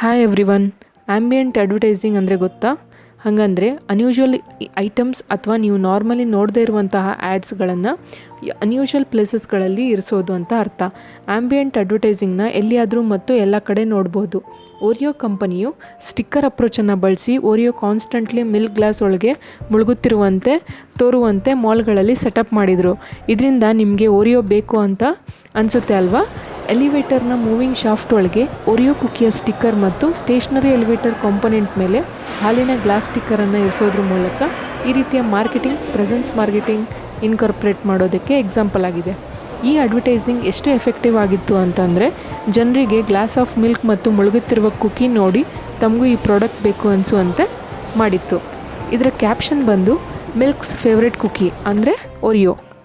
Hi everyone. Ambient advertising ಅಂದರೆ ಗೊತ್ತಾ? ಹಾಗಂದರೆ unusual items ಅಥವಾ ನೀವು ನಾರ್ಮಲಿ ನೋಡದೇ ಇರುವಂತಹ ಆ್ಯಡ್ಸ್ಗಳನ್ನು ಅನ್ಯೂಶುವಲ್ ಪ್ಲೇಸಸ್ಗಳಲ್ಲಿ ಇರಿಸೋದು ಅಂತ ಅರ್ಥ. ಆಂಬಿಯಂಟ್ ಅಡ್ವರ್ಟೈಸಿಂಗ್ನ ಎಲ್ಲಿಯಾದರೂ ಮತ್ತು ಎಲ್ಲ ಕಡೆ ನೋಡ್ಬೋದು. ಓರಿಯೋ ಕಂಪನಿಯು ಸ್ಟಿಕ್ಕರ್ ಅಪ್ರೋಚನ್ನು ಬಳಸಿ ಓರಿಯೋ ಕಾನ್ಸ್ಟೆಂಟ್ಲಿ ಮಿಲ್ಕ್ ಗ್ಲಾಸ್ ಒಳಗೆ ಮುಳುಗುತ್ತಿರುವಂತೆ ತೋರುವಂತೆ ಮಾಲ್ಗಳಲ್ಲಿ ಸೆಟಪ್ ಮಾಡಿದರು. ಇದರಿಂದ ನಿಮಗೆ ಓರಿಯೋ ಬೇಕು ಅಂತ ಅನಿಸುತ್ತೆ ಅಲ್ವಾ? ಎಲಿವೇಟರ್ನ ಮೂವಿಂಗ್ ಶಾಫ್ಟ್ ಒಳಗೆ ಓರಿಯೋ ಕುಕಿಯ ಸ್ಟಿಕ್ಕರ್ ಮತ್ತು ಸ್ಟೇಷನರಿ ಎಲಿವೇಟರ್ ಕಾಂಪೊನೆಂಟ್ ಮೇಲೆ ಹಾಲಿನ ಗ್ಲಾಸ್ ಸ್ಟಿಕ್ಕರನ್ನು ಇರಿಸೋದ್ರ ಮೂಲಕ ಈ ರೀತಿಯ ಪ್ರೆಸೆನ್ಸ್ ಮಾರ್ಕೆಟಿಂಗ್ ಇನ್ಕಾರ್ಪೊರೇಟ್ ಮಾಡೋದಕ್ಕೆ ಎಕ್ಸಾಂಪಲ್ ಆಗಿದೆ. ಈ ಅಡ್ವರ್ಟೈಸಿಂಗ್ ಎಷ್ಟು ಎಫೆಕ್ಟಿವ್ ಆಗಿತ್ತು ಅಂತಂದರೆ, ಜನರಿಗೆ ಗ್ಲಾಸ್ ಆಫ್ ಮಿಲ್ಕ್ ಮತ್ತು ಮುಳುಗುತ್ತಿರುವ ಕುಕಿ ನೋಡಿ ತಮಗೂ ಈ ಪ್ರಾಡಕ್ಟ್ ಬೇಕು ಅನಿಸುವಂತೆ ಮಾಡಿತ್ತು. ಇದರ ಕ್ಯಾಪ್ಷನ್ ಬಂದು ಮಿಲ್ಕ್ಸ್ ಫೇವ್ರೆಟ್ ಕುಕಿ ಅಂದರೆ ಓರಿಯೋ.